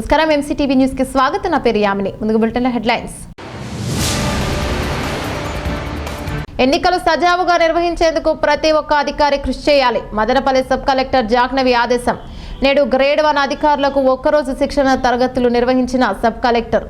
నమస్కారం MCTV news కి స్వాగతం. నా పేరు యామిని. ముందుగా బులెటిన్ హెడ్లైన్స్. ఎన్నికలు సజావుగా నిర్వహించేందుకు ప్రతి ఒక్క అధికారి కృషి చేయాలి. మదనపల్లి సబ్ కలెక్టర్ జాహ్నవి ఆదేశం. నేడు గ్రేడ్ 1 అధికారులకు ఒక్కరోజు శిక్షణ తరగతులు నిర్వహించిన సబ్ కలెక్టర్.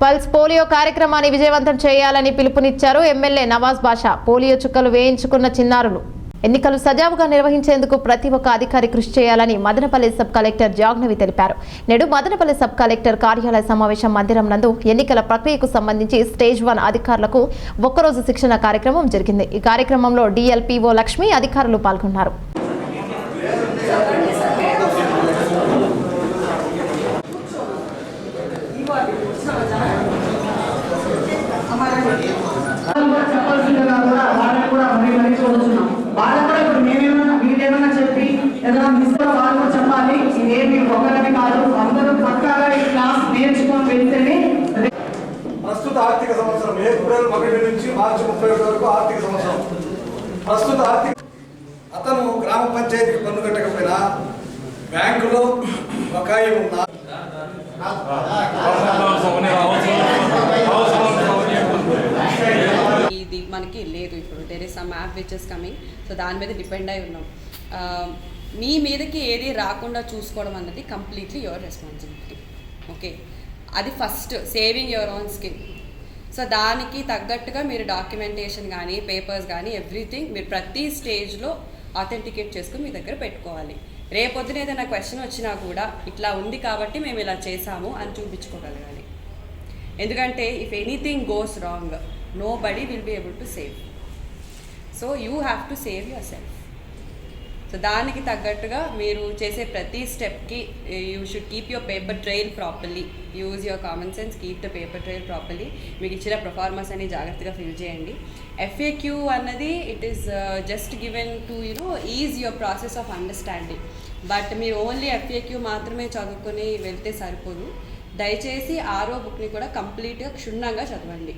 పల్స్ పోలియో కార్యక్రమాన్ని విజయవంతం చేయాలని పిలుపునిచ్చారు ఎమ్మెల్యే నవాజ్ బాషా. పోలియో చుక్కలు వేయించుకున్న చిన్నారులు. ఎన్నికలు సజావుగా నిర్వహించేందుకు ప్రతి ఒక్క అధికారి కృషి చేయాలని మదనపల్లి సబ్ కలెక్టర్ జాహ్నవి తెలిపారు. నేడు మదనపల్లి సబ్ కలెక్టర్ కార్యాలయ సమావేశం మందిరం నందు ఎన్నికల ప్రక్రియకు సంబంధించి స్టేజ్ 1 అధికారులకు ఒక్కరోజు శిక్షణ కార్యక్రమం జరిగింది. ఈ కార్యక్రమంలో డిఎల్పిఓ లక్ష్మి అధికారులు పాల్గొన్నారు. వాళ్ళకు కూడా ఇప్పుడు మేమేమన్నా వీళ్ళేమన్నా చెప్పి ఏదైనా మిస్ వాళ్ళు కూడా చెప్పాలి. ఇదేమి ఒకరిని కాదు, అందరూ పక్కాగా ఈ క్లాస్ నేర్చుకొని వెళ్తేనే. ప్రస్తుత ఆర్థిక సంవత్సరం ఏప్రిల్ 1 నుంచి మార్చి 31 వరకు ఆర్థిక సంవత్సరం. ప్రస్తుత ఆర్థిక అతను గ్రామ పంచాయతీకి పన్ను కట్టకపోయినా బ్యాంకులో బకాయి ఉన్నా ఇది మనకి లేదు. ఇప్పుడు there is some app which is coming. So దాని మీద డిపెండ్ అయి ఉన్నాం. మీ మీదకి ఏది రాకుండా చూసుకోవడం అన్నది కంప్లీట్లీ యువర్ రెస్పాన్సిబిలిటీ. ఓకే, అది first saving your own skin. So దానికి తగ్గట్టుగా మీరు డాక్యుమెంటేషన్ కానీ పేపర్స్ కానీ ఎవ్రీథింగ్ మీరు ప్రతి స్టేజ్లో ఆథెంటికేట్ చేసుకుని మీ దగ్గర పెట్టుకోవాలి. రేపొద్దున ఏదైనా క్వశ్చన్ వచ్చినా కూడా ఇట్లా ఉంది కాబట్టి మేము ఇలా చేసాము అని చూపించుకోగలగాలి. ఎందుకంటే if anything goes wrong nobody will be able to save. So you have to save yourself. So దానికి తగ్గట్టుగా మీరు చేసే ప్రతి స్టెప్కి you should keep your paper trail properly. Use your common sense, keep the paper trail properly. మీకు ఇచ్చిన performance అని జాగ్రత్తగా ఫిల్ చేయండి. FAQ అన్నది it is just given to ease your process of understanding. But మీరు ఓన్లీ FAQ మాత్రమే చదువుకొని వెళ్తే సరిపోదు. దయచేసి ఆరో బుక్ని కూడా కంప్లీట్గా క్షుణ్ణంగా చదవండి.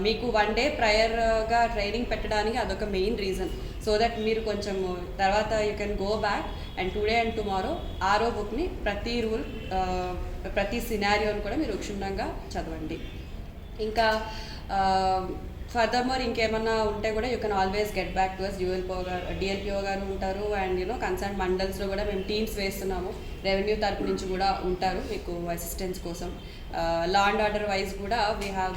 మీకు 1 డే ప్రయర్గా ట్రైనింగ్ పెట్టడానికి అదొక మెయిన్ రీజన్. సో దట్ మీరు కొంచెం తర్వాత you can go back and today and tomorrow ఆరో బుక్ని ప్రతి రూల్ ప్రతి సినారియోని కూడా మీరు క్షుణ్ణంగా చదవండి. ఇంకా ఫర్దర్మోర్ ఇంకేమన్నా ఉంటే కూడా you can always get back to us. DLPO గారు ఉంటారు అండ్ కన్సర్న్ మండల్స్లో కూడా మేము టీమ్స్ వేస్తున్నాము. రెవెన్యూ తరపు నుంచి కూడా ఉంటారు మీకు అసిస్టెన్స్ కోసం. లా అండ్ ఆర్డర్ వైజ్ కూడా వీ హ్యావ్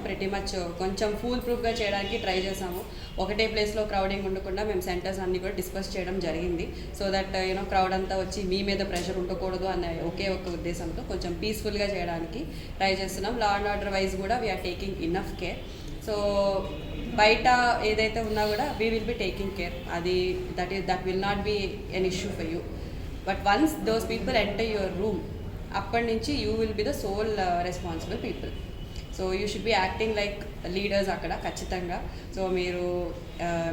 ప్రెటీ మచ్ కొంచెం ఫుల్ ప్రూఫ్గా చేయడానికి ట్రై చేసాము. ఒకటే ప్లేస్లో క్రౌడింగ్ ఉండకుండా మేము సెంటర్స్ అన్నీ కూడా డిస్కస్ చేయడం జరిగింది. సో దట్ క్రౌడ్ అంతా వచ్చి మీ మీద ప్రెషర్ ఉండకూడదు అనే ఒకే ఒక ఉద్దేశంతో కొంచెం పీస్ఫుల్గా చేయడానికి ట్రై చేస్తున్నాం. లా అండ్ ఆర్డర్ వైజ్ కూడా we are taking enough care. So బయట ఏదైతే ఉన్నా కూడా we will be taking care. అది that will not be an issue for you. But once those people enter your room, అప్పటి నుంచి you will be the sole responsible people. So you should be acting like leaders అక్కడ ఖచ్చితంగా. So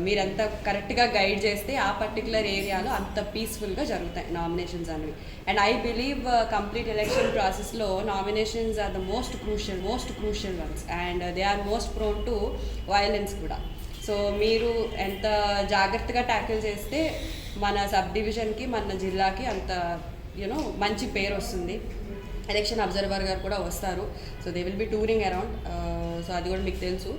మీరంతా కరెక్ట్గా guide చేస్తే ఆ particular ఏరియాలో అంత పీస్ఫుల్గా జరుగుతాయి నామినేషన్స్ అనేవి. And I believe complete election ప్రాసెస్లో nominations are the most crucial ones and they are most prone to violence కూడా. సో మీరు ఎంత జాగ్రత్తగా ట్యాకిల్ చేస్తే మన సబ్ డివిజన్కి మన జిల్లాకి అంత మంచి పేరు వస్తుంది. ఎలక్షన్ అబ్జర్వర్ గారు కూడా వస్తారు. So they will be touring around. So అది కూడా మీకు తెలుసు.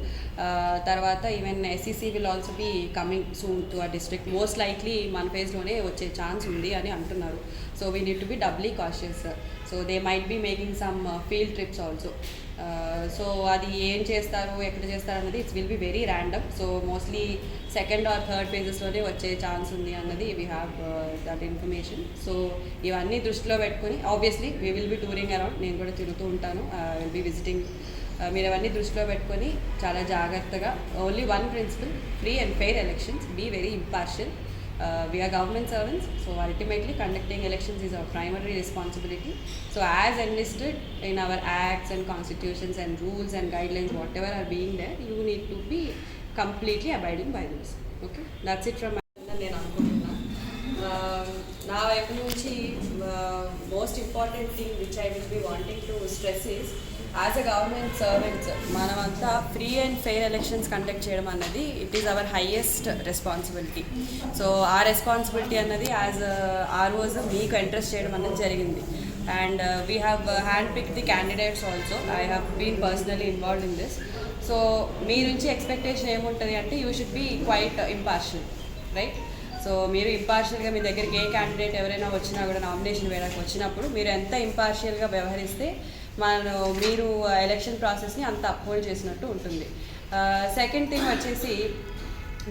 తర్వాత even SEC will also be coming soon to ఆ డిస్ట్రిక్ట్. మోస్ట్ లైక్లీ మన ఫేజ్లోనే వచ్చే ఛాన్స్ ఉంది అని అంటున్నారు. So we need to be doubly cautious. So they might be making some field trips also. So అది ఏం చేస్తారు, ఎక్కడ చేస్తారు అన్నది it's will be very random. So mostly 2nd or 3rd ఫేజెస్లోనే వచ్చే ఛాన్స్ ఉంది అన్నది we have that information. So ఇవన్నీ దృష్టిలో పెట్టుకుని obviously we will be touring around. నేను కూడా తిరుగుతూ ఉంటాను, విల్ బి విజిటింగ్. మీరు అవన్నీ దృష్టిలో పెట్టుకొని చాలా జాగ్రత్తగా only one principle, free and fair elections, be very impartial. We are government servants, so ultimately conducting elections is our primary responsibility. So as enlisted in our acts and constitutions and rules and guidelines, whatever are being there, you need to be completely abiding by those. Okay, that's it from my నేను అనుకుంటున్నా. నా వైపు నుంచి most important thing which I will be wanting to stress is as a government servants మనమంతా free and fair elections conduct చేయడం అన్నది it is our highest responsibility. So ఆ responsibility అన్నది యాజ్ ఆర్ఓస్ మీకు ఇంట్రెస్ట్ చేయడం అన్నది జరిగింది. And we have handpicked the candidates also. I have been personally involved in this. So మీ నుంచి ఎక్స్పెక్టేషన్ ఏముంటుంది అంటే you should be quite impartial, right? So మీరు ఇంపార్షియల్గా మీ దగ్గరికి ఏ క్యాండిడేట్ ఎవరైనా వచ్చినా కూడా నామినేషన్ వేయడానికి వచ్చినప్పుడు మీరు ఎంత ఇంపార్షియల్గా వ్యవహరిస్తే మీరు ఎలక్షన్ ప్రాసెస్ని అంత అప్హోల్డ్ చేసినట్టు ఉంటుంది. సెకండ్ థింగ్ వచ్చేసి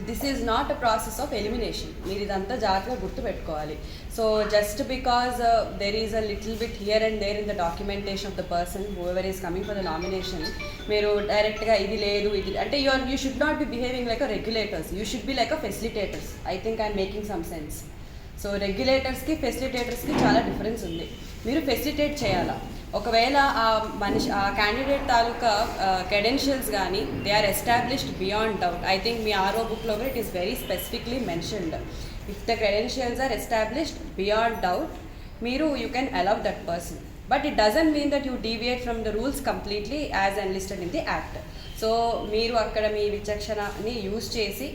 this is not a process of elimination. మీరు ఇదంతా జాగ్రత్తగా గుర్తుపెట్టుకోవాలి. So just because there is a little bit here and there in the documentation of the person who ever is coming for the nomination, మీరు డైరెక్ట్గా ఇది లేదు ఇది అంటే you should not be behaving like a regulators, you should be like a facilitators. I think I'm making some sense. So రెగ్యులేటర్స్కి ఫెసిలిటేటర్స్కి చాలా difference ఉంది. మీరు facilitate చేయాలా. ఒకవేళ ఆ క్యాండిడేట్ తాలూకా క్రెడెన్షియల్స్ కానీ they are established beyond doubt. I think మీ RO బుక్లో కూడా it is very specifically mentioned. If the credentials are established beyond doubt, మీరు you can allow that person. But it doesn't mean that you deviate from the rules completely as enlisted in the act. So మీరు అక్కడ మీ విచక్షణని use చేసి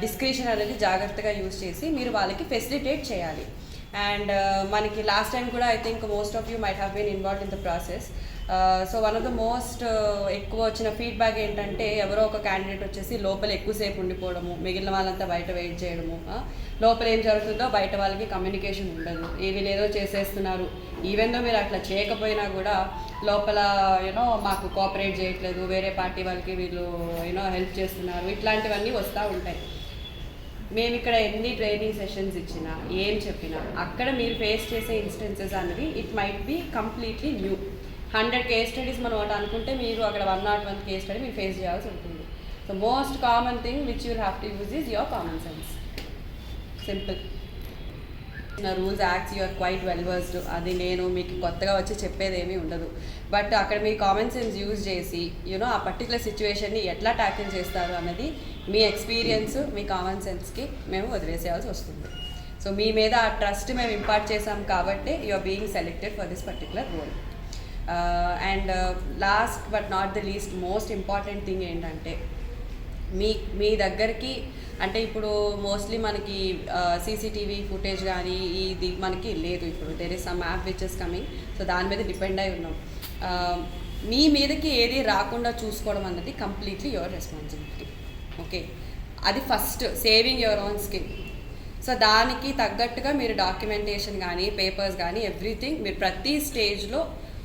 discretion అనేది జాగ్రత్తగా use చేసి మీరు వాళ్ళకి facilitate చేయాలి. అండ్ మనకి లాస్ట్ టైం కూడా I think most of you might have been involved in the process. So one of the most ఎక్కువ వచ్చిన ఫీడ్బ్యాక్ ఏంటంటే ఎవరో ఒక క్యాండిడేట్ వచ్చేసి లోపల ఎక్కువసేపు ఉండిపోవడము, మిగిలిన వాళ్ళంతా బయట వెయిట్ చేయడము, లోపల ఏం జరుగుతుందో బయట వాళ్ళకి కమ్యూనికేషన్ ఉండదు, ఏవి లేదో చేసేస్తున్నారు. ఈవెన్ దో మీరు అట్లా చేయకపోయినా కూడా లోపల మాకు కోఆపరేట్ చేయట్లేదు, వేరే పార్టీ వాళ్ళకి వీళ్ళు హెల్ప్ చేస్తున్నారు, ఇట్లాంటివన్నీ వస్తూ ఉంటాయి. మేము ఇక్కడ ఎన్ని ట్రైనింగ్ సెషన్స్ ఇచ్చినా ఏం చెప్పినా అక్కడ మీరు ఫేస్ చేసే ఇన్స్టెన్సెస్ అనేవి it might be completely new. 100 case studies మనం ఒకటి అనుకుంటే మీరు అక్కడ 101 కేస్ స్టడీ మీరు ఫేస్ చేయాల్సి ఉంటుంది. So most common thing which you have to use is your common sense. Simple. Rules acts you are quite well versed. అది నేను మీకు కొత్తగా వచ్చి చెప్పేది ఏమీ ఉండదు. బట్ అక్కడ మీ కామన్ సెన్స్ యూజ్ చేసి ఆ పర్టికులర్ సిచ్యువేషన్ని ఎట్లా ట్యాకిల్ చేస్తారు అన్నది మీ ఎక్స్పీరియన్స్, మీ కామన్ సెన్స్కి మేము వదిలేసేయాల్సి వస్తుంది. సో మీ మీద ఆ ట్రస్ట్ మేము ఇంపార్ట్ చేసాం కాబట్టి you are being selected for this particular role. And last but not the least most important thing ఏంటంటే మీ దగ్గరికి అంటే ఇప్పుడు మోస్ట్లీ మనకి సీసీటీవీ ఫుటేజ్ కానీ ఇది మనకి లేదు. ఇప్పుడు there is some app which is coming. So దాని మీద డిపెండ్ అయి ఉన్నాం. మీ మీదకి ఏది రాకుండా చూసుకోవడం అన్నది కంప్లీట్లీ యువర్ రెస్పాన్సిబిలిటీ. ఓకే, అది first saving your own skin. So దానికి తగ్గట్టుగా మీరు డాక్యుమెంటేషన్ కానీ పేపర్స్ కానీ ఎవ్రీథింగ్ మీరు ప్రతి స్టేజ్లో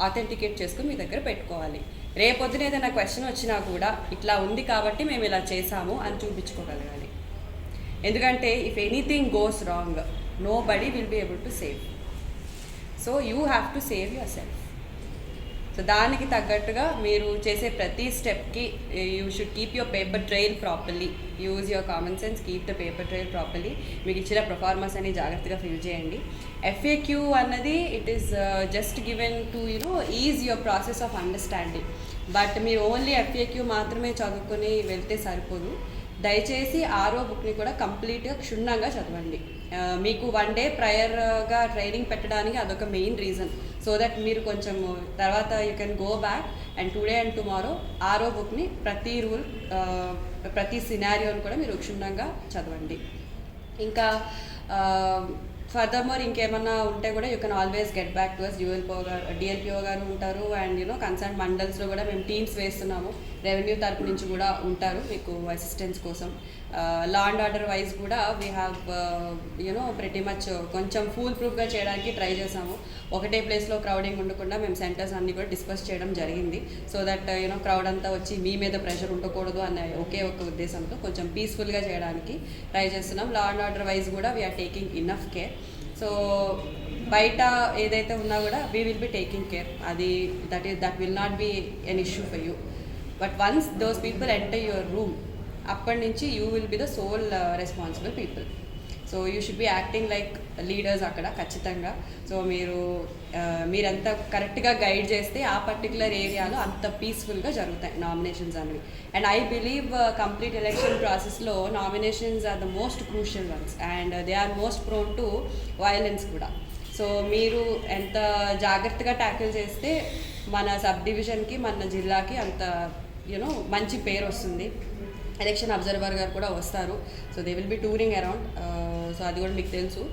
ఆథెంటికేట్ చేసుకుని మీ దగ్గర పెట్టుకోవాలి. రేపొద్దున ఏదైనా క్వశ్చన్ వచ్చినా కూడా ఇట్లా ఉంది కాబట్టి మేము ఇలా చేసాము అని చూపించుకోగలగాలి. ఎందుకంటే if anything goes wrong nobody will be able to save. So you have to save yourself. So దానికి తగ్గట్టుగా మీరు చేసే ప్రతి స్టెప్కి you should keep your paper trail properly. Use your common sense, keep the paper trail properly. మీకు ఇచ్చిన performance అని జాగ్రత్తగా ఫిల్ చేయండి. FAQ అన్నది it is just given to ease your process of understanding. But మీరు ఓన్లీ FAQ మాత్రమే చదువుకొని వెళ్తే సరిపోదు. దయచేసి ఆర్ఓ బుక్ని కూడా కంప్లీట్గా క్షుణ్ణంగా చదవండి. మీకు 1 డే ప్రయర్గా ట్రైనింగ్ పెట్టడానికి అదొక మెయిన్ రీజన్. సో దట్ మీరు కొంచెం తర్వాత you can go back and today and tomorrow RO బుక్ని ప్రతి రూల్ ప్రతి సినారియోని కూడా మీరు క్షుణ్ణంగా చదవండి. ఇంకా ఫర్దర్మోర్ ఇంకేమన్నా ఉంటే కూడా you can always get back to us. DLPO గారు ఉంటారు అండ్ కన్సర్న్ మండల్స్లో కూడా మేము టీమ్స్ వేస్తున్నాము. రెవెన్యూ తరపు నుంచి కూడా ఉంటారు మీకు అసిస్టెన్స్ కోసం. లా అండ్ ఆర్డర్ వైజ్ కూడా వీ హ్యావ్ ప్రెటీ మచ్ కొంచెం ఫుల్ ప్రూఫ్గా చేయడానికి ట్రై చేసాము. ఒకటే ప్లేస్లో క్రౌడింగ్ ఉండకుండా మేము సెంటర్స్ అన్నీ కూడా డిస్కస్ చేయడం జరిగింది. సో దట్ క్రౌడ్ అంతా వచ్చి మీ మీద ప్రెషర్ ఉండకూడదు అన్న ఒకే ఒక ఉద్దేశంతో కొంచెం పీస్ఫుల్గా చేయడానికి ట్రై చేస్తున్నాం. లా అండ్ ఆర్డర్ వైజ్ కూడా we are taking enough care. So బయట ఏదైతే ఉన్నా కూడా we will be taking care. అది that will not be an issue for you. But once those people enter your room అప్పటి నుంచి you will be the sole responsible people. So you should be acting like leaders అక్కడ ఖచ్చితంగా. So మీరంతా కరెక్ట్గా guide చేస్తే ఆ particular ఏరియాలో అంత పీస్ఫుల్గా జరుగుతాయి నామినేషన్స్ అనేవి. And I believe complete election ప్రాసెస్లో nominations are the most crucial ones and they are most prone to violence కూడా. సో మీరు ఎంత జాగ్రత్తగా ట్యాకిల్ చేస్తే మన సబ్ డివిజన్కి మన జిల్లాకి అంత మంచి పేరు వస్తుంది. ఎలక్షన్ అబ్జర్వర్ గారు కూడా వస్తారు. So they will be touring around. So అది కూడా మీకు తెలుసు.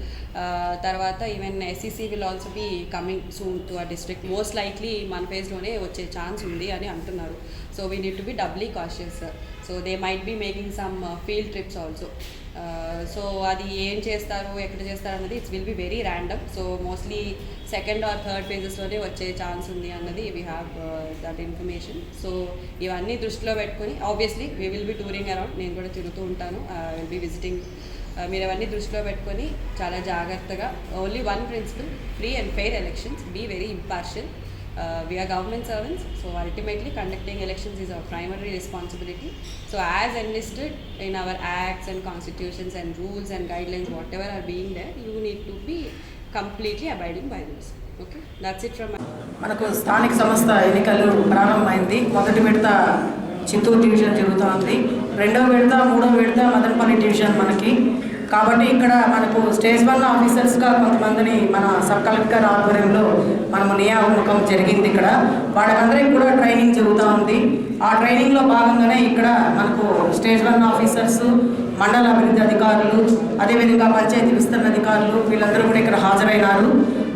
తర్వాత even SEC will also be coming soon to ఆ డిస్ట్రిక్ట్. మోస్ట్ లైక్లీ మన ఫేజ్లోనే వచ్చే ఛాన్స్ ఉంది అని అంటున్నారు. So we need to be doubly cautious. So they might be making some field trips also. So అది ఏం చేస్తారు, ఎక్కడ చేస్తారు అన్నది it's will be very random. So mostly second or third ఫేజెస్లోనే వచ్చే ఛాన్స్ ఉంది అన్నది we have that information. So ఇవన్నీ దృష్టిలో పెట్టుకొని obviously we will be touring around. నేను కూడా తిరుగుతూ ఉంటాను, విల్ బి విజిటింగ్. మీరు అవన్నీ దృష్టిలో పెట్టుకొని చాలా జాగ్రత్తగా, only one principle, free and fair elections, be very impartial. We are government servants, so ultimately conducting elections is our primary responsibility. So as enlisted in our acts and constitutions and rules and guidelines, whatever are being there, you need to be completely abiding by those. Okay, that's it from మనకు స్థానిక సంస్థ ఎన్నికలు ప్రారంభమైంది. మొదటి విడత Chittoor division జరుగుతోంది. రెండవ విడత, మూడవ విడత మదనపల్లి డివిజన్ మనకి. కాబట్టి ఇక్కడ మనకు స్టేజ్ 1 ఆఫీసర్స్గా కొంతమందిని మన సబ్ కలెక్టర్ ఆధ్వర్యంలో మనము నియామకం జరిగింది. ఇక్కడ వాళ్ళకందరికీ కూడా ట్రైనింగ్ జరుగుతూ ఉంది. ఆ ట్రైనింగ్లో భాగంగానే ఇక్కడ మనకు స్టేజ్ 1 ఆఫీసర్స్, మండల అభివృద్ధి అధికారులు, అదేవిధంగా పంచాయతీ విస్తరణ అధికారులు వీళ్ళందరూ కూడా ఇక్కడ హాజరైనారు.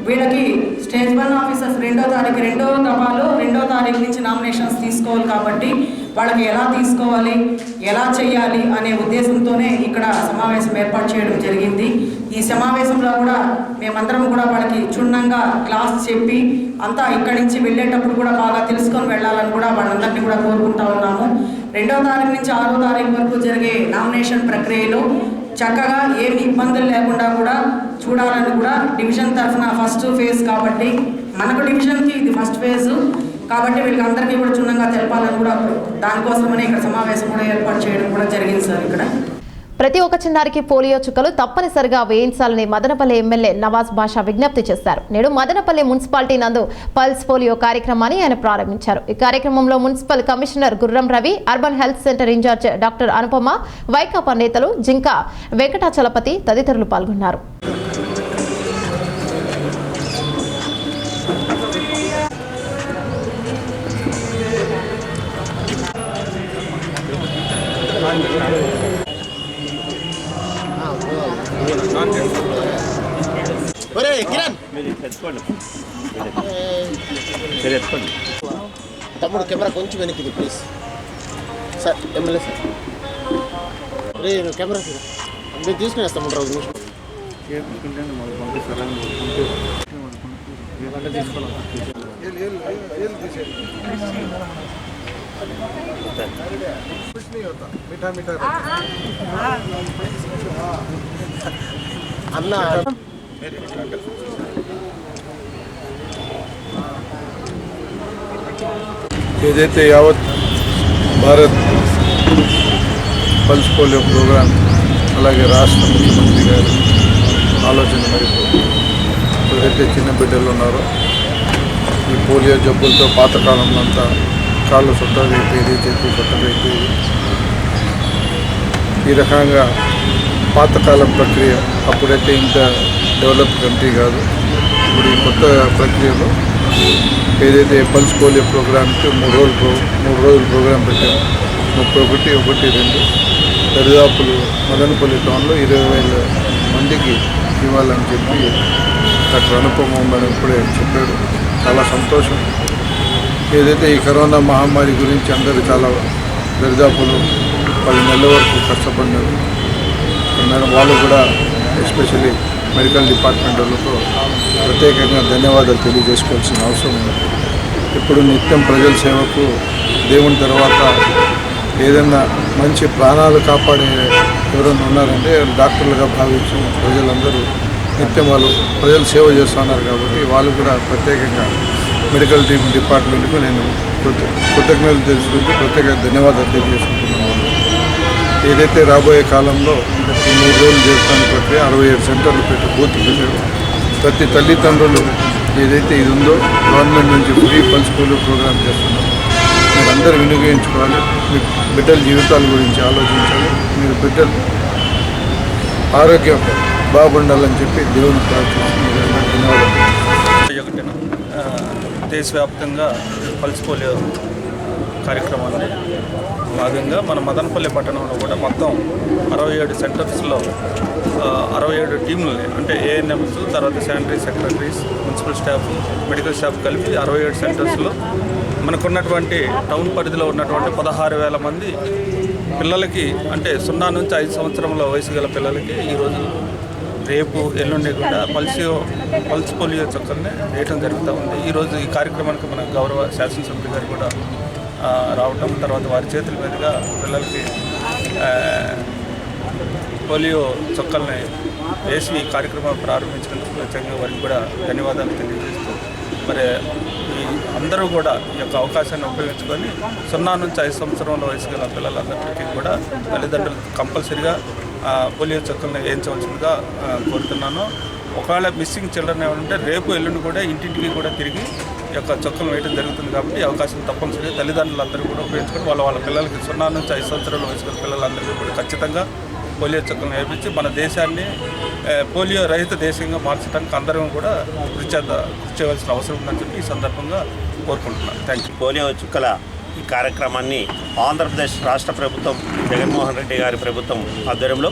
వీళ్ళకి స్టేజ్ 1 ఆఫీసర్స్ 2వ తారీఖు 2వ దఫాలో 2వ తారీఖు నుంచి నామినేషన్స్ తీసుకోవాలి. కాబట్టి వాళ్ళకి ఎలా తీసుకోవాలి, ఎలా చేయాలి అనే ఉద్దేశంతోనే ఇక్కడ సమావేశం ఏర్పాటు చేయడం జరిగింది. ఈ సమావేశంలో కూడా మేమందరం కూడా వాళ్ళకి క్షుణ్ణంగా క్లాస్ చెప్పి అంతా ఇక్కడి నుంచి వెళ్ళేటప్పుడు కూడా బాగా తెలుసుకొని వెళ్ళాలని కూడా వాళ్ళందరినీ కూడా కోరుకుంటా ఉన్నాము. 2వ తారీఖు నుంచి 6వ తారీఖు వరకు జరిగే నామినేషన్ ప్రక్రియలో చక్కగా ఏమి ఇబ్బందులు లేకుండా కూడా చూడాలని కూడా డివిజన్ తరఫున ఫస్ట్ ఫేజ్ కాబట్టి మనకు డివిజన్కి ఇది ఫస్ట్ ఫేజ్ కాబట్టి వీళ్ళందరికీ కూడా క్షుణ్ణంగా తెలపాలని కూడా దానికోసమనే ఇక్కడ సమావేశం కూడా ఏర్పాటు చేయడం కూడా జరిగింది సార్. ఇక్కడ ప్రతి ఒక్క చిన్నారికి పోలియో చుక్కలు తప్పనిసరిగా వేయించాలని మదనపల్లి ఎమ్మెల్యే నవాజ్ బాషా విజ్ఞప్తి చేశారు. నేడు మదనపల్లి మున్సిపాలిటీ నందు పల్స్ పోలియో కార్యక్రమాన్ని ఆయన ప్రారంభించారు. ఈ కార్యక్రమంలో municipal commissioner Gurram Ravi, urban health centre incharge doctor Anupama, వైకాపా నేతలు జింక వెంకటాచలపతి తదితరులు పాల్గొన్నారు. తమ్ముడు కెమెరా కొంచెం వెనక్కి ప్లీజ్ సార్. ఎమ్మెల్యే సార్ రే కెమెరా మీరు తీసుకుని వస్తాము రోజు అన్న ఏదైతే యావత్ భారత్ పల్స్ పోలియో ప్రోగ్రాం అలాగే రాష్ట్ర ముఖ్యమంత్రి గారు ఆలోచన మేరకు ఏదైతే చిన్న బిడ్డలు ఉన్నారో ఈ పోలియో జబ్బులతో పాతకాలంలో అంతా కాళ్ళు సొట్టగైపోయేది, చేతులు సొట్టగైపోయేది. ఈ రకంగా పాతకాలం ప్రక్రియ అప్పుడైతే ఇంత డెవలప్ కంట్రీ కాదు. ఇప్పుడు ఈ కొత్త ప్రక్రియలో ఏదైతే పల్స్ పోలియో ప్రోగ్రామ్కి 3 రోజులు ప్రోగ్రాం పెట్టాము. 31/1/2 దరిదాపులు మదనపల్లి టౌన్లో 20,000 మందికి ఇవ్వాలని చెప్పి డాక్టర్ అనుపమ మేడం ఇప్పుడే చెప్పాడు. చాలా సంతోషం. ఏదైతే ఈ కరోనా మహమ్మారి గురించి అందరూ చాలా దరిదాపులు 10 నెలల వరకు కష్టపడినారు మేడం. వాళ్ళు కూడా ఎస్పెషల్లీ మెడికల్ డిపార్ట్మెంట్ వాళ్ళకు ప్రత్యేకంగా ధన్యవాదాలు తెలియజేసుకోవాల్సిన అవసరం ఉంది. ఇప్పుడు నిత్యం ప్రజల సేవకు దేవుని తర్వాత ఏదన్నా మంచి ప్రాణాలు కాపాడే ఎవరైనా ఉన్నారంటే కర్తవ్యులుగా భావించి ప్రజలందరూ నిత్యం వాళ్ళు ప్రజలు సేవ చేస్తున్నారు కాబట్టి వాళ్ళు కూడా ప్రత్యేకంగా మెడికల్ డిపార్ట్మెంట్కు నేను కృతజ్ఞతలు తెలుసుకుంటూ ప్రత్యేక ధన్యవాదాలు తెలియజేసుకుంటున్నాను. ఏదైతే రాబోయే కాలంలో 3 రోజులు చేస్తానికి ప్రక్రియ 67 సెంటర్లు పెట్టి పూర్తి పెట్టారు. ప్రతి తల్లిదండ్రులు ఏదైతే ఇది ఉందో గవర్నమెంట్ నుంచి ఫ్రీ పల్స్ పోలియో ప్రోగ్రామ్ చేస్తున్నాం. మీరందరూ వినియోగించుకోవాలి. మీ బిడ్డల జీవితాల గురించి ఆలోచించాలి. మీరు బిడ్డలు ఆరోగ్యం బాగుండాలని చెప్పి దేవుని ప్రార్థిస్తున్నాను. ధన్యవాదాలు. దేశవ్యాప్తంగా పల్స్ పోలియో కార్యక్రమాన్ని భాగంగా మన మదనపల్లి పట్టణంలో కూడా మొత్తం 67 సెంటర్స్లో 67 టీంలని అంటే ఏఎన్ఎంస్, తర్వాత sanitary secretaries, municipal staff, medical staff కలిపి 67 సెంటర్స్లో మనకున్నటువంటి టౌన్ పరిధిలో ఉన్నటువంటి 16,000 మంది పిల్లలకి అంటే 0 నుంచి 5 సంవత్సరముల వయసు గల పిల్లలకి ఈరోజు రేపు ఎల్లుండి కూడా పల్స్ పోలియో చుక్కల్ని వేయటం జరుగుతూ ఉంది. ఈరోజు ఈ కార్యక్రమానికి మన గౌరవ శాసనసభ్యులు గారు కూడా రావటం, తర్వాత వారి చేతుల మీదుగా పిల్లలకి పోలియో చుక్కల్ని వేసి ఈ కార్యక్రమం ప్రారంభించినందుకు ప్రత్యేకంగా వారికి కూడా ధన్యవాదాలు తెలియజేస్తూ మరి ఈ అందరూ కూడా ఈ యొక్క అవకాశాన్ని ఉపయోగించుకొని 0 నుంచి 5 సంవత్సరాల వయసు గల పిల్లలందరికీ కూడా తల్లిదండ్రులు కంపల్సరిగా పోలియో చుక్కల్ని వేయించవలసిందిగా కోరుతున్నాను. ఒకవేళ మిస్సింగ్ చిల్డ్రన్ ఏమంటే రేపు ఎల్లుండి కూడా ఇంటింటికి కూడా తిరిగి ఈ యొక్క చుక్కలు వేయడం జరుగుతుంది కాబట్టి అవకాశం తప్పనిసరిగా తల్లిదండ్రులందరూ కూడా ఉపయోగించుకొని వాళ్ళ పిల్లలకి 0 నుంచి 5 సంవత్సరాల వయసు గల పిల్లలందరికీ కూడా ఖచ్చితంగా పోలియో చుక్కలను వేయించి మన దేశాన్ని పోలియో రహిత దేశంగా మార్చడానికి అందరం కూడా కృషి చేయవలసిన అవసరం ఉందని చెప్పి ఈ సందర్భంగా కోరుకుంటున్నాను. Thank you. పోలియో చుక్కల ఈ కార్యక్రమాన్ని ఆంధ్రప్రదేశ్ రాష్ట్ర ప్రభుత్వం జగన్మోహన్ రెడ్డి గారి ప్రభుత్వం ఆధ్వర్యంలో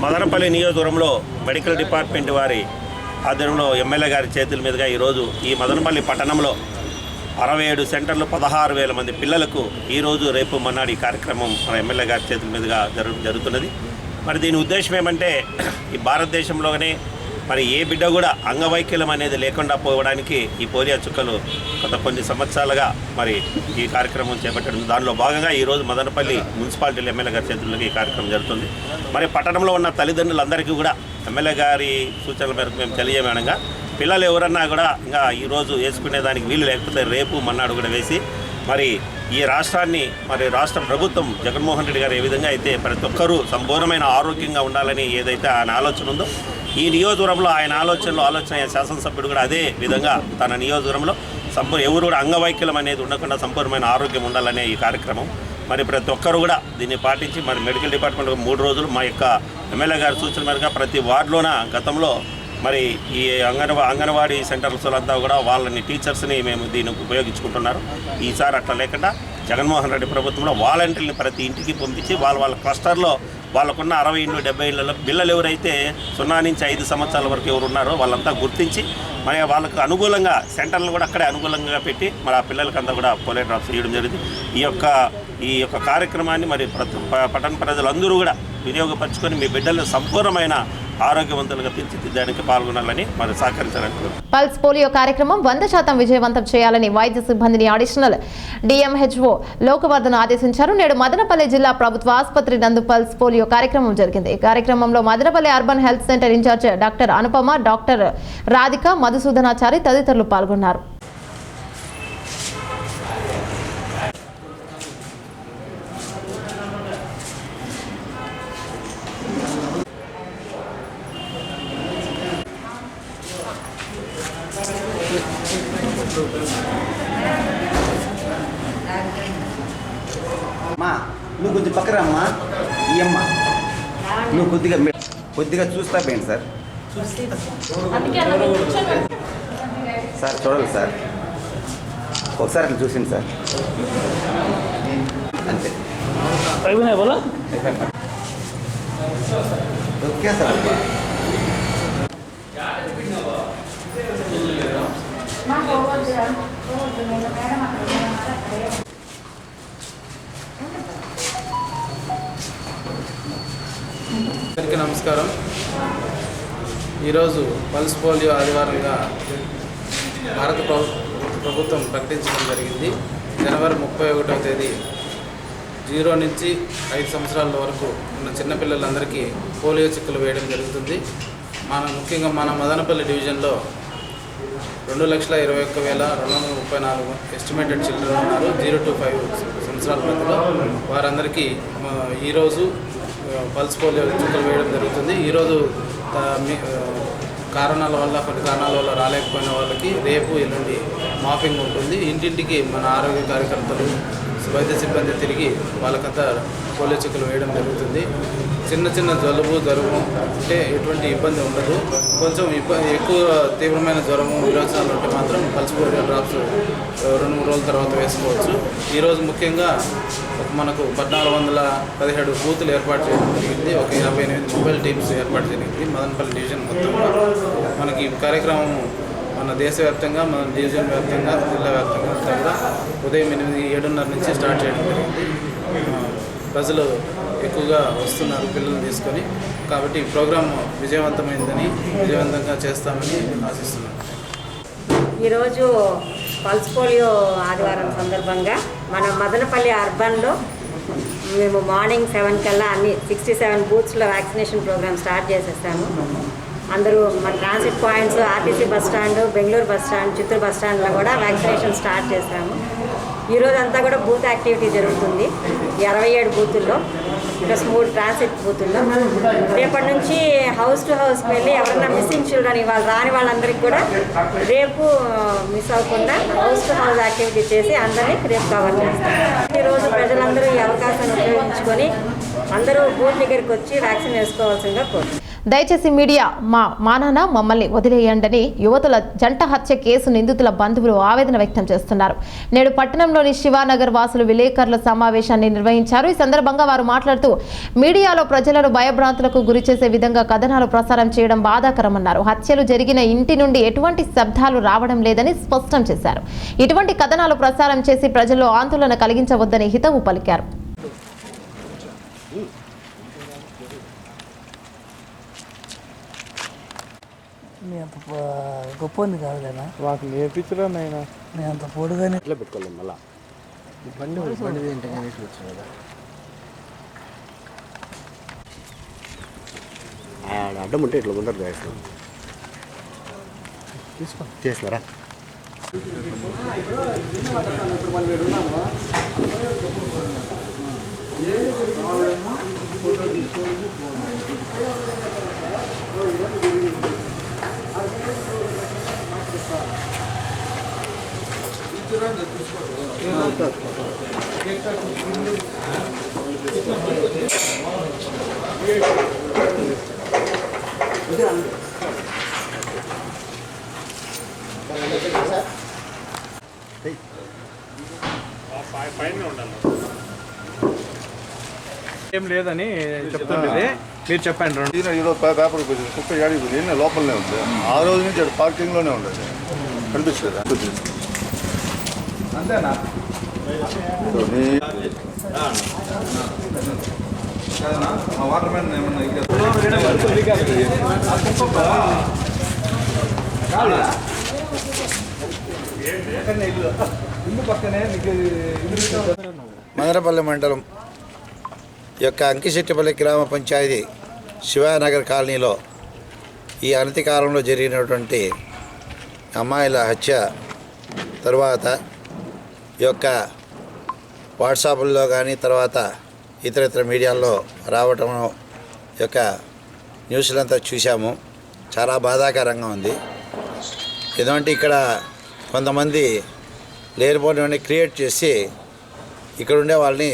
మదనపల్లి నియోజకవర్గంలో మెడికల్ డిపార్ట్మెంట్ వారి ఆధ్వర్యంలో ఎమ్మెల్యే గారి చేతుల మీదుగా ఈరోజు ఈ మదనపల్లి పట్టణంలో 67 సెంటర్లు 16,000 మంది పిల్లలకు ఈరోజు రేపు మన్నాడు ఈ కార్యక్రమం మన ఎమ్మెల్యే గారి చేతుల మీదుగా జరుగుతున్నది. మరి దీని ఉద్దేశం ఏమంటే ఈ భారతదేశంలోనే మరి ఏ బిడ్డ కూడా అంగవైకల్యం అనేది లేకుండా పోవడానికి ఈ పోలియో చుక్కలు గత కొన్ని సంవత్సరాలుగా మరి ఈ కార్యక్రమం చేపట్టడం, దానిలో భాగంగా ఈరోజు మదనపల్లి మున్సిపాలిటీలో ఎమ్మెల్యే గారి చేతుల్లోకి ఈ కార్యక్రమం జరుగుతుంది. మరి పట్టణంలో ఉన్న తల్లిదండ్రులందరికీ కూడా ఎమ్మెల్యే గారి సూచనల మేరకు మేము తెలియజేయమనగా పిల్లలు ఎవరన్నా కూడా ఇంకా ఈరోజు వేసుకునేదానికి వీలు లేకపోతే రేపు మన్నాడు కూడా వేసి మరి ఈ రాష్ట్రాన్ని మరి రాష్ట్ర ప్రభుత్వం జగన్మోహన్ రెడ్డి గారు ఏ విధంగా అయితే ప్రతి ఒక్కరూ సంపూర్ణమైన ఆరోగ్యంగా ఉండాలని ఏదైతే ఆయన ఆలోచన ఉందో ఈ నియోజకవర్గంలో ఆయన ఆలోచన శాసనసభ్యుడు కూడా అదే విధంగా తన నియోజకవర్గంలో ఎవరు కూడా అంగవైకల్యం అనేది ఉండకుండా సంపూర్ణమైన ఆరోగ్యం ఉండాలనే ఈ కార్యక్రమం మరి ప్రతి ఒక్కరు కూడా దీన్ని పాటించి మరి మెడికల్ డిపార్ట్మెంట్ 3 రోజులు మా యొక్క ఎమ్మెల్యే గారి సూచన మేరకు ప్రతి వార్డులోన గతంలో మరి ఈ అంగన్వాడీ సెంటర్స్ అంతా కూడా వాళ్ళని టీచర్స్ని మేము దీనికి ఉపయోగించుకుంటున్నారు. ఈసారి అట్లా లేకుండా జగన్మోహన్ రెడ్డి ప్రభుత్వంలో వాలంటీర్ని ప్రతి ఇంటికి పంపించి వాళ్ళ క్లస్టర్లో వాళ్ళకున్న 60 ఇళ్ళు 70 ఇళ్లలో పిల్లలు ఎవరైతే 0 నుంచి 5 సంవత్సరాల వరకు ఎవరు ఉన్నారో వాళ్ళంతా గుర్తించి మరి వాళ్ళకు అనుకూలంగా సెంటర్లు కూడా అక్కడే అనుకూలంగా పెట్టి మరి ఆ పిల్లలకంతా కూడా పోలియో డ్రాప్స్ ఇవ్వడం జరిగింది. ఈ యొక్క కార్యక్రమాన్ని మరి పట్టణ ప్రజలందరూ కూడా వినియోగపరచుకొని మీ బిడ్డలను సంపూర్ణమైన ఆరోగ్యవంతులుగా తీర్చిదిద్దడానికి పాల్గొనాలని మరి సహకరించాలని. పల్స్ పోలియో కార్యక్రమం 100% విజయవంతం చేయాలని వైద్య సిబ్బందిని అడిషనల్ డిఎంహెచ్ఓ లోకవర్ధన్ ఆదేశించారు. నేడు మదనపల్లి జిల్లా ప్రభుత్వ ఆసుపత్రి నందు పల్స్ పోలియో కార్యక్రమం జరిగింది. ఈ కార్యక్రమంలో Madanapalle urban health centre incharge doctor Anupama, doctor Radhika, Madhusudanachari తదితరులు పాల్గొన్నారు. అమ్మా నువ్వు కొంచెం పక్కరమ్మా, ఈ అమ్మ నువ్వు కొద్దిగా చూస్తా పోయింది సార్. సార్ చూడాలి సార్, ఒకసారి అట్లా చూసింది సార్, అంతే ఓకే సార్. అందరికీ నమస్కారం. ఈరోజు పల్స్ పోలియో ఆదివారంగా భారత ప్రభుత్వం ప్రకటించడం జరిగింది. జనవరి 31వ తేదీ 0 నుంచి 5 సంవత్సరాల వరకు ఉన్న చిన్నపిల్లలందరికీ పోలియో చుక్కలు వేయడం జరుగుతుంది. ముఖ్యంగా మన మదనపల్లి డివిజన్లో 2,21,234 ఎస్టిమేటెడ్ చిల్డ్రన్ ఉన్నారు 0 to 5 సంవత్సరాల మధ్యలో. వారందరికీ ఈరోజు పల్స్ పోలియో చుక్కలు వేయడం జరుగుతుంది. ఈరోజు కొన్ని కారణాల వల్ల రాలేకపోయిన వాళ్ళకి రేపు ఎల్లుండి మాఫింగ్ ఉంటుంది. ఇంటింటికి మన ఆరోగ్య కార్యకర్తలు, వైద్య సిబ్బంది తిరిగి వాళ్ళకంతా పోలియో చుక్కలు వేయడం జరుగుతుంది. చిన్న చిన్న జలుబు అంటే ఎటువంటి ఇబ్బంది ఉండదు. కొంచెం ఎక్కువ తీవ్రమైన జ్వరము విరోచనాలు ఉంటే మాత్రం పల్స్ పోలియో డ్రాప్స్ 2-3 రోజుల తర్వాత వేసుకోవచ్చు. ఈరోజు ముఖ్యంగా మనకు 1417 బూతులు ఏర్పాటు చేయడం జరిగింది. ఒక 58 మొబైల్ టీమ్స్ ఏర్పాటు జరిగింది మదనపల్లి డివిజన్ మొత్తంలో. మనకి ఈ కార్యక్రమం మన దేశవ్యాప్తంగా, మన డివిజన్ వ్యాప్తంగా, జిల్లా వ్యాప్తంగా కూడా ఉదయం 7:30 నుంచి స్టార్ట్ చేయడం జరిగింది. ప్రజలు ఎక్కువగా వస్తున్నారు పిల్లలు తీసుకొని. కాబట్టి ఈ ప్రోగ్రాం విజయవంతంగా చేస్తామని ఆశిస్తున్నాను. ఈరోజు పల్స్ పోలియో ఆదివారం సందర్భంగా మన మదనపల్లి అర్బన్లో మేము మార్నింగ్ 7 కల్లా అన్ని 67 బూత్స్లో వ్యాక్సినేషన్ ప్రోగ్రామ్ స్టార్ట్ చేసేసాము. అందరూ మన transit points, RTC bus stand, Bengaluru bus stand, Chittoor bus స్టాండ్లో కూడా వ్యాక్సినేషన్ స్టార్ట్ చేశాము. ఈరోజు అంతా కూడా బూత్ యాక్టివిటీ జరుగుతుంది. 67 బూతుల్లో ప్లస్ 3 ట్రాన్సిట్ బూతుల్లో. రేపటి నుంచి హౌస్ టు హౌస్కి వెళ్ళి ఎవరైనా మిస్సింగ్ చిల్డ్రన్ ఇవాళ రాని వాళ్ళందరికీ కూడా రేపు మిస్ అవ్వకుండా హౌస్ టు హౌస్ యాక్టివిటీ చేసి అందరినీ రేపు కవర్ చేస్తాం. ఈరోజు ప్రజలందరూ ఈ అవకాశాన్ని ఉపయోగించుకొని అందరూ బూత్ దగ్గరికి వచ్చి వ్యాక్సిన్ వేసుకోవాల్సిందిగా కోరుతున్నాం. దయచేసి మీడియా మా మానాన మమ్మల్ని వదిలేయండని యువతుల జంట హత్య కేసు నిందితుల బంధువులు ఆవేదన వ్యక్తం చేస్తున్నారు. నేడు పట్టణంలోని శివానగర్ వాసులు విలేకరుల సమావేశాన్ని నిర్వహించారు. ఈ సందర్భంగా వారు మాట్లాడుతూ మీడియాలో ప్రజలను భయభ్రాంతులకు గురిచేసే విధంగా కథనాలు ప్రసారం చేయడం బాధాకరమన్నారు. హత్యలు జరిగిన ఇంటి నుండి ఎటువంటి శబ్దాలు రావడం లేదని స్పష్టం చేశారు. ఇటువంటి కథనాలు ప్రసారం చేసి ప్రజల్లో ఆందోళన కలిగించవద్దని హితవు పలికారు. నేను అంత గొప్పని కాదులేనా, మాకు నేర్పించరా నాయన. నేను అంత పొడుగానే ఇట్లా పెట్టుకోలేము. మళ్ళీ బండి ఏంటి వచ్చిన కదా అడ్డం ఉంటే ఇట్లా ఉండరు చేస్తాం. తీసుకో చేసినారా ఏం లేదని చెప్తుండేది మీరు చెప్పండి. ఈరోజు పేపర్ కుక్క ఏడిపోయింది, నేను లోపలనే ఉంది. ఆ రోజు నుంచి పార్కింగ్లోనే ఉండదు, కనిపిస్తుంది. అంతేనా వాటర్ మ్యాన్ ఏమన్నా మదనపల్లి మండలం యొక్క అంకిశెట్టిపల్లి గ్రామ పంచాయతీ శివానగర్ కాలనీలో ఈ అనతి కాలంలో జరిగినటువంటి అమ్మాయిల హత్య తరువాత ఈ యొక్క వాట్సాప్ల్లో కానీ తర్వాత ఇతర మీడియాల్లో రావటం యొక్క న్యూస్లంతా చూసాము. చాలా బాధాకరంగా ఉంది. ఎందుకంటే ఇక్కడ కొంతమంది లేనిపోనివన్నీ క్రియేట్ చేసి ఇక్కడ ఉండే వాళ్ళని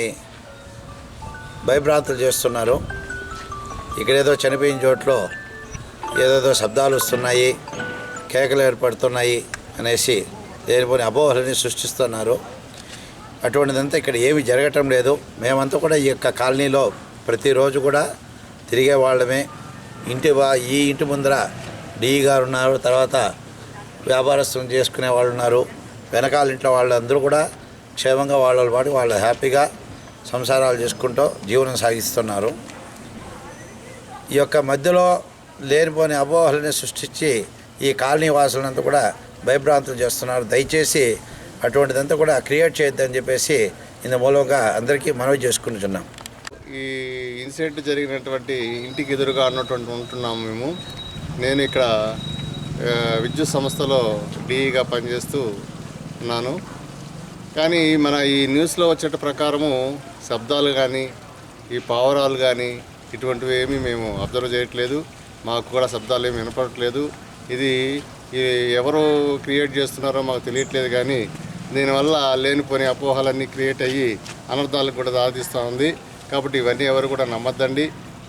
భయభ్రాంతులు చేస్తున్నారు. ఇక్కడేదో చనిపోయిన చోట్లో ఏదేదో శబ్దాలు వస్తున్నాయి, కేకలు ఏర్పడుతున్నాయి అనేసి లేనిపోని అపోహలని సృష్టిస్తున్నారు. అటువంటిదంతా ఇక్కడ ఏమీ జరగటం లేదు. మేమంతా కూడా ఈ యొక్క కాలనీలో ప్రతిరోజు కూడా తిరిగే వాళ్ళమే. ఈ ఇంటి ముందర డిఈ గారు ఉన్నారు, తర్వాత వ్యాపారస్తులు చేసుకునే వాళ్ళు ఉన్నారు. వెనకాల ఇంట్లో వాళ్ళందరూ కూడా క్షేమంగా వాళ్ళ పాటు వాళ్ళు హ్యాపీగా సంసారాలు చేసుకుంటూ జీవనం సాగిస్తున్నారు. ఈ యొక్క మధ్యలో లేనిపోని అపోహలని సృష్టించి ఈ కాలనీ వాసులంతా కూడా భయభ్రాంతులు చేస్తున్నారు. దయచేసి అటువంటిదంతా కూడా క్రియేట్ చేయొద్దని చెప్పేసి ఇందు మూలంగా అందరికీ మనవి చేసుకుంటున్నాం. ఈ ఇన్సిడెంట్ జరిగినటువంటి ఇంటికి ఎదురుగా ఉంటున్నాము మేము. నేను ఇక్కడ విద్యుత్ సంస్థలో డిఈగా పనిచేస్తూ ఉన్నాను. కానీ మన ఈ న్యూస్లో వచ్చేట ప్రకారము శబ్దాలు కానీ ఈ పావురాలు కానీ ఇటువంటివి ఏమీ మేము అబ్జర్వ్ చేయట్లేదు. మాకు కూడా శబ్దాలు ఏమి వినపడట్లేదు. ఇది ఎవరు క్రియేట్ చేస్తున్నారో మాకు తెలియట్లేదు. కానీ దీనివల్ల లేనిపోని అపోహలన్నీ క్రియేట్ అయ్యి అనర్థాలకు కూడా దారితీస్తూ ఉంది. కాబట్టి ఇవన్నీ ఎవరు కూడా నమ్మద్దండి.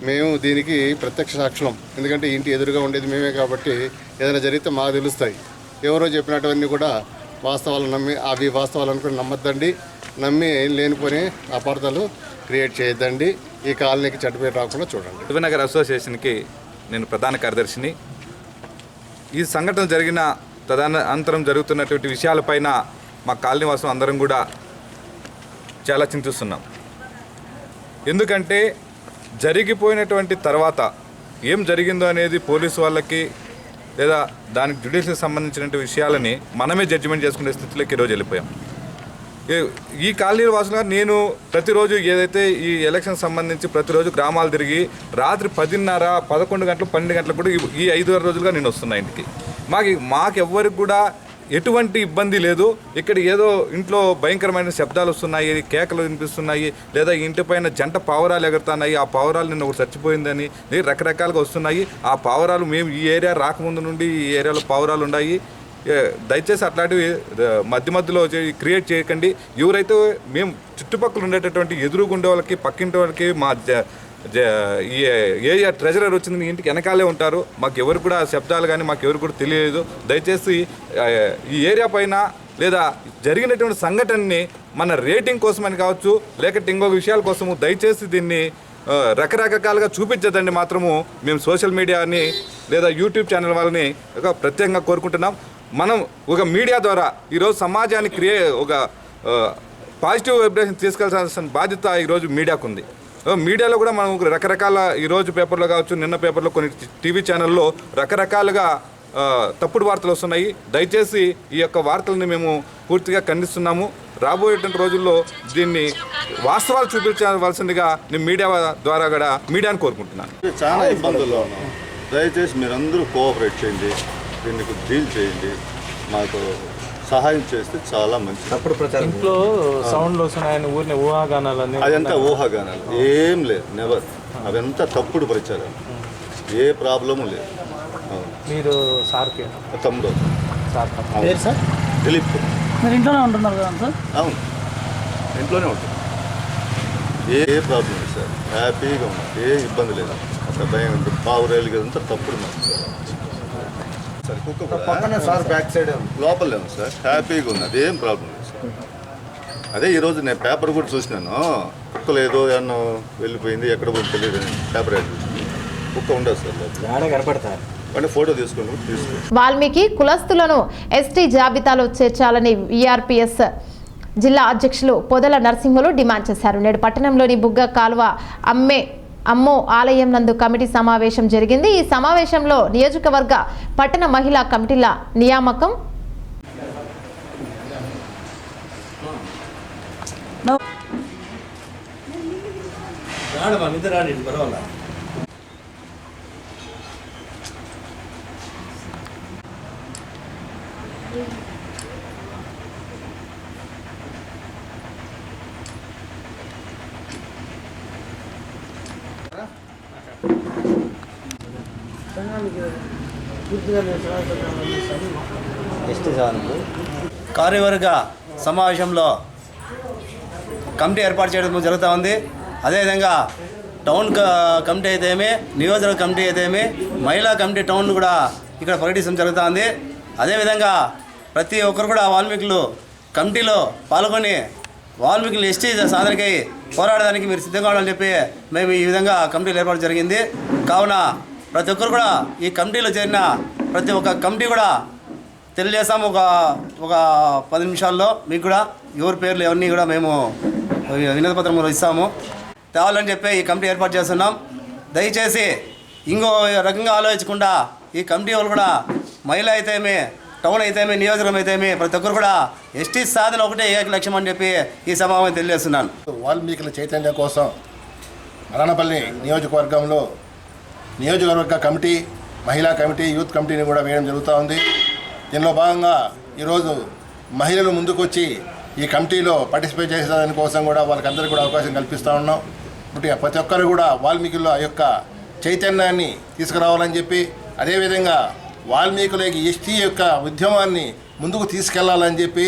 మేము దీనికి ప్రత్యక్ష సాక్షులం. ఎందుకంటే ఇంటి ఎదురుగా ఉండేది మేమే కాబట్టి ఏదైనా జరిగితే మాకు తెలుస్తాయి. ఎవరో చెప్పినటువన్నీ కూడా వాస్తవాలు నమ్మి అవి వాస్తవాలు అనుకుని నమ్మద్దండి. నమ్మి లేనిపోని అపార్థాలు క్రియేట్ చేయొద్దండి. ఈ కాలనీకి చెడ్డ పేరు రాకుండా చూడండి. శివనగర్ అసోసియేషన్కి నేను ప్రధాన కార్యదర్శిని. ఈ సంఘటన జరిగిన తదనంతరం జరుగుతున్నటువంటి విషయాలపైన మా కాలనీ వాసం అందరం కూడా చాలా చింతిస్తున్నాం. ఎందుకంటే జరిగిపోయినటువంటి తర్వాత ఏం జరిగిందో అనేది పోలీసు వాళ్ళకి లేదా దానికి జ్యుడిషియల్కి సంబంధించిన విషయాలని మనమే జడ్జిమెంట్ చేసుకునే స్థితిలోకి ఈరోజు వెళ్ళిపోయాం. ఈ కాలనీ వాసులుగా నేను ప్రతిరోజు ఏదైతే ఈ ఎలక్షన్ సంబంధించి ప్రతిరోజు గ్రామాలు తిరిగి రాత్రి 10:30, 11 గంటలు, 12 గంటలకు కూడా ఈ 5-6 రోజులుగా నేను వస్తున్నా ఇంటికి. మాకు ఎవ్వరికి కూడా ఎటువంటి ఇబ్బంది లేదు. ఇక్కడ ఏదో ఇంట్లో భయంకరమైన శబ్దాలు వస్తున్నాయి, కేకలు వినిపిస్తున్నాయి, లేదా ఇంటిపైన జంట పావురాలు ఎగురుతున్నాయి, ఆ పావురాలు నిన్న ఒకటి చచ్చిపోయిందని రకరకాలుగా వస్తున్నాయి. ఆ పావురాలు మేము ఈ ఏరియా రాకముందు నుండి ఈ ఏరియాలో పావురాలు ఉన్నాయి. దయచేసి అట్లాంటివి మధ్యలో క్రియేట్ చేయకండి. ఎవరైతే మేము చుట్టుపక్కల ఉండేటటువంటి ఎదురుగుండే వాళ్ళకి, పక్కింటి వాళ్ళకి మా ఈ ఏరియా ట్రెజరర్ వచ్చింది ఇంటికి వెనకాలే ఉంటారు. మాకు ఎవరు కూడా శబ్దాలు కానీ మాకు ఎవరు కూడా తెలియలేదు. దయచేసి ఈ ఏరియా పైన లేదా జరిగినటువంటి సంఘటనని మన రేటింగ్ కోసమని కావచ్చు, లేకపోతే ఇంకో విషయాల కోసము దయచేసి దీన్ని రకరకాలుగా చూపించదండి మాత్రము మేము సోషల్ మీడియాని లేదా యూట్యూబ్ ఛానల్ వాళ్ళని ప్రత్యేకంగా కోరుకుంటున్నాం. మనం ఒక మీడియా ద్వారా ఈరోజు సమాజానికి ఒక పాజిటివ్ వైబ్రేషన్ తీసుకెళ్లాల్సిన బాధ్యత ఈరోజు మీడియాకు ఉంది. మీడియాలో కూడా మనం రకరకాల ఈరోజు పేపర్లో కావచ్చు, నిన్న పేపర్లో కొన్ని టీవీ ఛానల్లో రకరకాలుగా తప్పుడు వార్తలు వస్తున్నాయి. దయచేసి ఈ యొక్క వార్తలని మేము పూర్తిగా ఖండిస్తున్నాము. రాబోయేటువంటి రోజుల్లో దీన్ని వాస్తవాలు చూపించవలసిందిగా నేను మీడియా ద్వారా కూడా మీడియాని కోరుకుంటున్నాను. చాలా ఇబ్బందుల్లో ఉన్నాం. దయచేసి మీరందరూ కోఆపరేట్ చేయండి, దీన్ని డీల్ చేయండి, మాకు సహాయం చేస్తే చాలా మంచిది. తప్పుడు ప్రచారం ఇంట్లో సౌండ్లు వస్తున్నాయని ఊరిని ఊహాగానాలని అదంతా ఊహాగానాలు ఏం లేదు, నెవర్. అదంతా తప్పుడు ప్రచారం, ఏ ప్రాబ్లము లేదు. మీరు సార్కి తమ్ముడు సార్ దిలీప్ మీరు ఇంట్లోనే ఉంటున్నారు కదా సార్? అవును, ఇంట్లోనే ఉంటుంది. ఏ ప్రాబ్లం లేదు సార్, హ్యాపీగా ఉన్నాం, ఏ ఇబ్బంది లేదు. అక్కడ భయం ఉంటుంది, పావురాయలు కదంతా తప్పుడు మాట సార్. కుక్క పక్కన సార్ బ్యాక్ సైడ్ లోపలే ఉంది సార్, హ్యాపీగా ఉంది, అదేం ప్రాబ్లం లేదు సార్. అదే ఈరోజు నేను పేపర్ కూడా చూసినాను, కుక్క లేదో ఏమన్నా వెళ్ళిపోయింది ఎక్కడ కూడా తెలియదు పేపర్ యాడ్ చూసింది. కుక్క ఉండదు సార్, కనపడతారు అంటే ఫోటో తీసుకుని వాల్మీకి కులస్తులను ఎస్టీ జాబితాలో చేర్చాలని వీఆర్పీఎస్ జిల్లా అధ్యక్షులు పొదల నరసింహులు డిమాండ్ చేశారు. నేడు పట్టణంలోని బుగ్గ కాలువ అమ్మో ఆలయం నందు కమిటీ సమావేశం జరిగింది. ఈ సమావేశంలో నియోజకవర్గ పట్టణ మహిళా కమిటీల నియామకం, కార్యవర్గ సమావేశంలో కమిటీ ఏర్పాటు చేయడం జరుగుతూ ఉంది. అదేవిధంగా టౌన్ కమిటీ అయితేమి, నియోజకవర్గ కమిటీ అయితేమి, మహిళా కమిటీ టౌన్ కూడా ఇక్కడ ప్రకటించడం జరుగుతూ ఉంది. అదేవిధంగా ప్రతి ఒక్కరు కూడా వాల్మీకులు కమిటీలో పాల్గొని వాల్మీకులు ఎస్టీ సాధనకై పోరాడడానికి మీరు సిద్ధంగా ఉండాలని చెప్పి మేము ఈ విధంగా కమిటీలు ఏర్పాటు జరిగింది. కావున ప్రతి ఒక్కరు కూడా ఈ కమిటీలో చేరిన ప్రతి ఒక్క కమిటీ కూడా తెలియజేస్తాము. ఒక 10 నిమిషాల్లో మీకు కూడా ఎవరి పేర్లు ఎవరిని కూడా మేము వినతి పత్రంలో ఇస్తాము. తేవాలని చెప్పి ఈ కమిటీ ఏర్పాటు చేస్తున్నాం. దయచేసి ఇంకో రకంగా ఆలోచించకుండా ఈ కమిటీ వాళ్ళు కూడా మహిళ అయితేమి, టౌన్ అయితేమి, నియోజకవర్గం అయితేమి ప్రతి ఒక్కరు కూడా ఎస్టీ సాధన ఒకటే ఏక లక్ష్యం అని చెప్పి ఈ సమావేశం తెలియజేస్తున్నాను. వాల్మీకుల చైతన్యం కోసం మదనపల్లి నియోజకవర్గంలో నియోజకవర్గ కమిటీ, మహిళా కమిటీ, యూత్ కమిటీని కూడా వేయడం జరుగుతూ ఉంది. దీనిలో భాగంగా ఈరోజు మహిళలు ముందుకొచ్చి ఈ కమిటీలో పార్టిసిపేట్ చేసేదాని కోసం కూడా వాళ్ళకందరికీ కూడా అవకాశం కల్పిస్తూ ఉన్నాం. ప్రతి ఒక్కరు కూడా వాల్మీకుల యొక్క చైతన్యాన్ని తీసుకురావాలని చెప్పి, అదేవిధంగా వాల్మీకులకి ఎస్టీ యొక్క ఉద్యమాన్ని ముందుకు తీసుకెళ్లాలని చెప్పి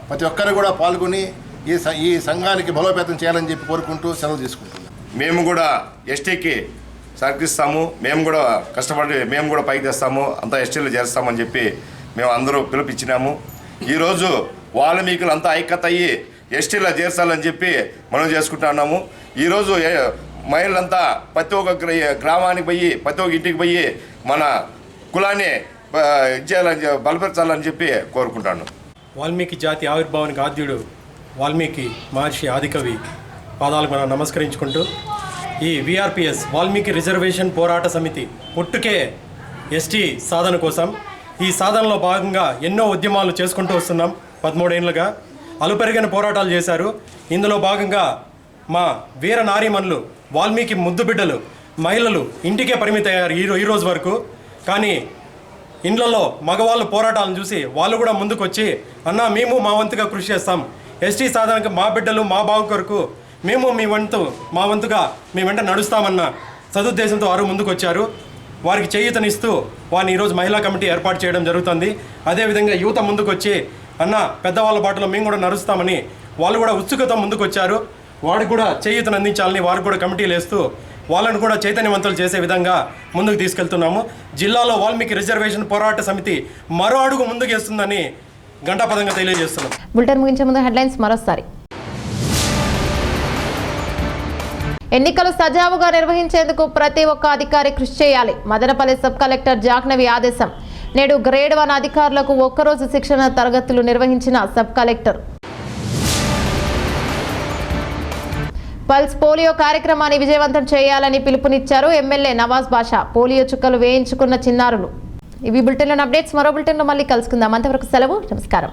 ప్రతి ఒక్కరు కూడా పాల్గొని ఈ సంఘానికి బలోపేతం చేయాలని చెప్పి కోరుకుంటూ సెలవు తీసుకుంటున్నాం. మేము కూడా ఎస్టీకి సహకరిస్తాము, మేము కూడా కష్టపడి మేము కూడా పైకి తెస్తాము, అంతా ఎస్టీలు చేస్తామని చెప్పి మేము అందరూ పిలుపిచ్చినాము. ఈరోజు వాల్మీకులు అంతా ఐక్యత అయ్యి ఎస్టీలో చేర్చాలని చెప్పి మనం చేసుకుంటున్నాము. ఈరోజు మహిళలంతా ప్రతి ఒక్క గ్రామానికి పోయి ప్రతి ఒక్క ఇంటికి పోయి మన కులాన్ని ఇచ్చేయాలని బలపరచాలని చెప్పి కోరుకుంటాను. వాల్మీకి జాతి ఆవిర్భావానికి ఆద్యుడు వాల్మీకి మహర్షి ఆదికవి పాదాలకు మనం నమస్కరించుకుంటూ ఈ విఆర్పిఎస్ వాల్మీకి రిజర్వేషన్ పోరాట సమితి పుట్టుకే ఎస్టీ సాధన కోసం. ఈ సాధనలో భాగంగా ఎన్నో ఉద్యమాలు చేసుకుంటూ వస్తున్నాం. 13 ఏళ్ళుగా అలుపెరిగిన పోరాటాలు చేశారు. ఇందులో భాగంగా మా వీర నారీమణులు వాల్మీకి ముద్దు బిడ్డలు మహిళలు ఇంటికే పరిమితయ్యారు ఈ రోజు వరకు. కానీ ఇండ్లలో మగవాళ్ళు పోరాటాలను చూసి వాళ్ళు కూడా ముందుకు వచ్చి అన్న మేము మా వంతుగా కృషి చేస్తాం, ఎస్టీ సాధనకు మా బిడ్డలు మా బాగు కొరకు మేము మా వంతుగా మీ వెంట నడుస్తామన్న సదుద్దేశంతో వారు ముందుకు వచ్చారు. వారికి చేయూతనిస్తూ వారిని ఈరోజు మహిళా కమిటీ ఏర్పాటు చేయడం జరుగుతుంది. అదేవిధంగా యువత ముందుకు వచ్చి అన్న పెద్దవాళ్ళ బాటలో మేము కూడా నడుస్తామని వాళ్ళు కూడా ఉత్సుకత ముందుకు వచ్చారు. వారికి కూడా చేయూతను అందించాలని వారికి కూడా కమిటీలు వేస్తూ వాళ్ళని కూడా చైతన్యవంతులు చేసే విధంగా ముందుకు తీసుకెళ్తున్నాము. జిల్లాలో వాల్మీకి రిజర్వేషన్ పోరాట సమితి మరో అడుగు ముందుకు వేస్తుందని గంటాపదంగా తెలియజేస్తున్నాం. బులెటిన్ ముగించే ముందు హెడ్లైన్స్ మరోసారి. ఎన్నికలు సజావుగా నిర్వహించేందుకు ప్రతి ఒక్క అధికారి కృషి చేయాలి. మదనపల్లి సబ్ కలెక్టర్ జాహ్నవి ఆదేశం. నేడు గ్రేడ్ 1 అధికారులకు ఒక్కరోజు శిక్షణ తరగతులు నిర్వహించిన సబ్ కలెక్టర్. పల్స్ పోలియో కార్యక్రమాన్ని విజయవంతం చేయాలని పిలుపునిచ్చారు ఎమ్మెల్యే నవాజ్ బాషా. పోలియో చుక్కలు వేయించుకున్న చిన్నారులు. ఇవి బులెటిన్లోని అప్డేట్స్. మరో బులెటిన్లో మళ్ళీ కలుసుకుందాం. అంతవరకు సెలవు. నమస్కారం.